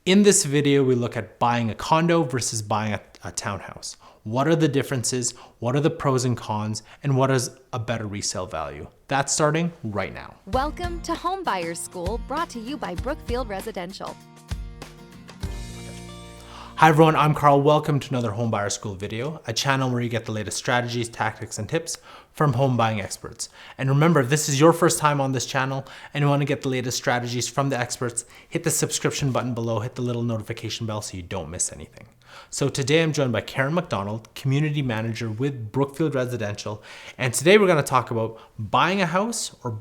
In this video, we look at buying a condo versus buying a townhouse. What are the differences? What are the pros and cons? And what is a better resale value? That's starting right now. Welcome to Home Buyers School, brought to you by Brookfield Residential. Hi everyone, I'm Carl. Welcome to another Home Buyer School video, a channel where you get the latest strategies, tactics, and tips from home buying experts. And remember, if this is your first time on this channel and you want to get the latest strategies from the experts, hit the subscription button below, hit the little notification bell so you don't miss anything. So today I'm joined by Karen McDonald, Community Manager with Brookfield Residential. And today we're going to talk about buying a house or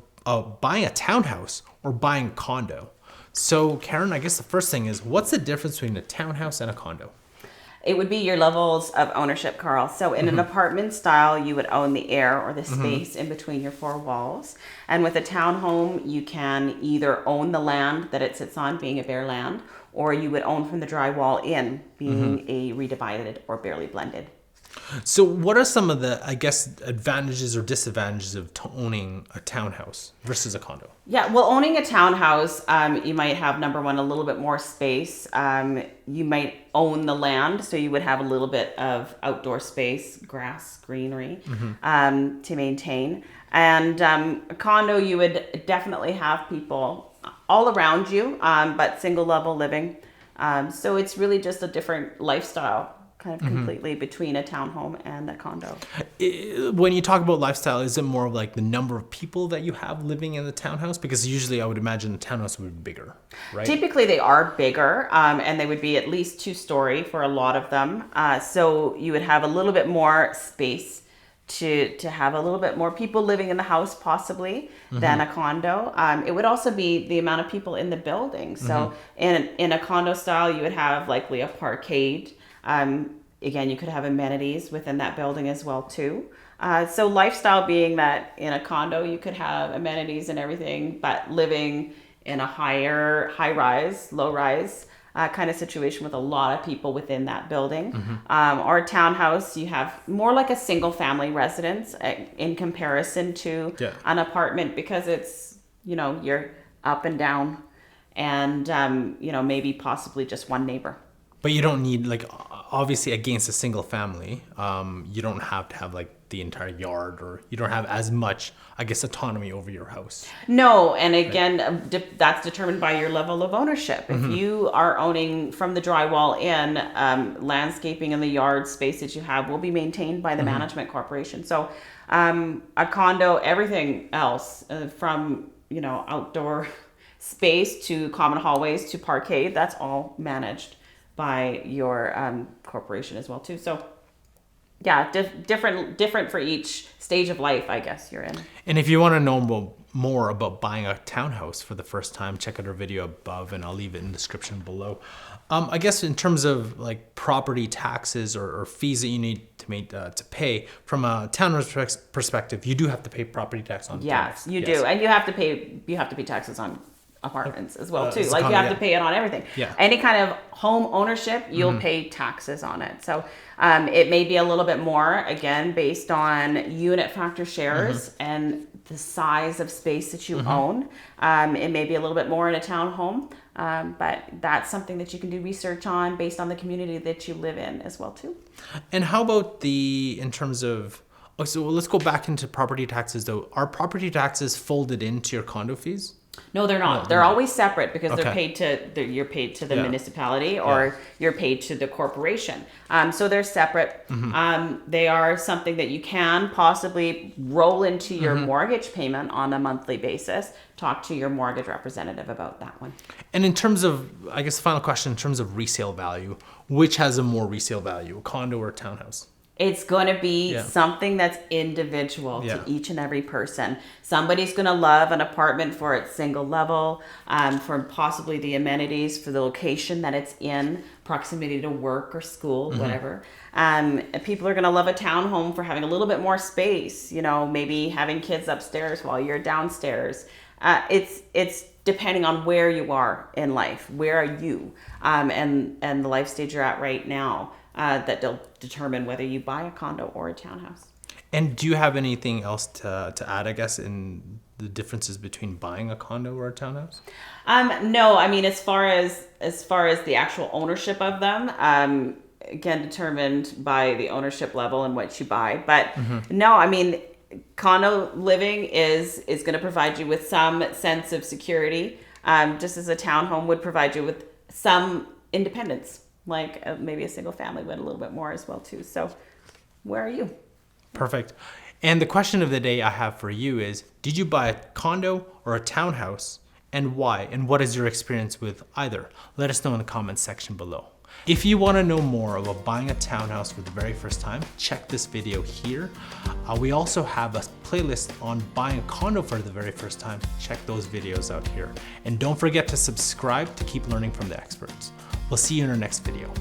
buying a townhouse or buying a condo. So Karen, I guess the first thing is, what's the difference between a townhouse and a condo? It would be your levels of ownership, Carl. So in an apartment style, you would own the air or the space in between your four walls. And with a townhome, you can either own the land that it sits on, being a bare land, or you would own from the drywall in, being a redivided or barely blended. So what are some of the, I guess, advantages or disadvantages of owning a townhouse versus a condo? Yeah, well, owning a townhouse, you might have, number one, a little bit more space. You might own the land, so you would have a little bit of outdoor space, grass, greenery, to maintain. And a condo, you would definitely have people all around you, but single level living. So it's really just a different lifestyle, kind of completely between a townhome and a condo. When you talk about lifestyle, is it more of like the number of people that you have living in the townhouse? Because usually I would imagine the townhouse would be bigger, right? Typically they are bigger, and they would be at least 2-story for a lot of them. So you would have a little bit more space to have a little bit more people living in the house possibly than a condo. It would also be the amount of people in the building. So in a condo style, you would have likely a parkade. Again, you could have amenities within that building as well too. So lifestyle being that in a condo, you could have amenities and everything, but living in a high rise, low rise kind of situation with a lot of people within that building. Or a townhouse, you have more like a single family residence in comparison to an apartment, because it's, you're up and down and, maybe possibly just one neighbor. But you don't need, like, obviously against a single family, you don't have to have like the entire yard, or you don't have as much, I guess, autonomy over your house. No, and again, that's determined by your level of ownership. If you are owning from the drywall in, landscaping in the yard space that you have will be maintained by the management corporation. So a condo, everything else from, outdoor space to common hallways to parkade, that's all managed by your corporation as well too. So yeah, different for each stage of life, I guess, you're in. And if you want to know more about buying a townhouse for the first time, check out our video above, and I'll leave it in the description below. I guess in terms of like property taxes or fees that you need to pay from a townhouse perspective, you do have to pay property tax on. Yes, you do, and you have to pay taxes on apartments as well too. Like you have to pay it on everything. Any kind of home ownership, you'll pay taxes on it. So it may be a little bit more, again, based on unit factor shares and the size of space that you own. It may be a little bit more in a townhome, but that's something that you can do research on based on the community that you live in as well too. And how about in terms of, so let's go back into property taxes though. Are property taxes folded into your condo fees? No, they're not. They're always separate, because you're paid to the municipality, or you're paid to the corporation. So they're separate. They are something that you can possibly roll into your mortgage payment on a monthly basis. Talk to your mortgage representative about that one. And in terms of, I guess the final question, in terms of resale value, which has a more resale value, a condo or a townhouse? It's going to be something that's individual to each and every person. Somebody's going to love an apartment for its single level, for possibly the amenities, for the location that it's in, proximity to work or school, whatever. People are going to love a townhome for having a little bit more space, maybe having kids upstairs while you're downstairs. It's depending on where you are in life. Where are you? And the life stage you're at right now. That'll determine whether you buy a condo or a townhouse. And do you have anything else to add, I guess, in the differences between buying a condo or a townhouse? No, I mean, as far as the actual ownership of them, again, determined by the ownership level in which you buy. But no, I mean, condo living is going to provide you with some sense of security, just as a townhome would provide you with some independence, like maybe a single family would a little bit more as well too. So where are you? Perfect. And the question of the day I have for you is, did you buy a condo or a townhouse, and why? And what is your experience with either? Let us know in the comments section below. If you want to know more about buying a townhouse for the very first time, check this video here. We also have a playlist on buying a condo for the very first time. Check those videos out here. And don't forget to subscribe to keep learning from the experts. We'll see you in our next video.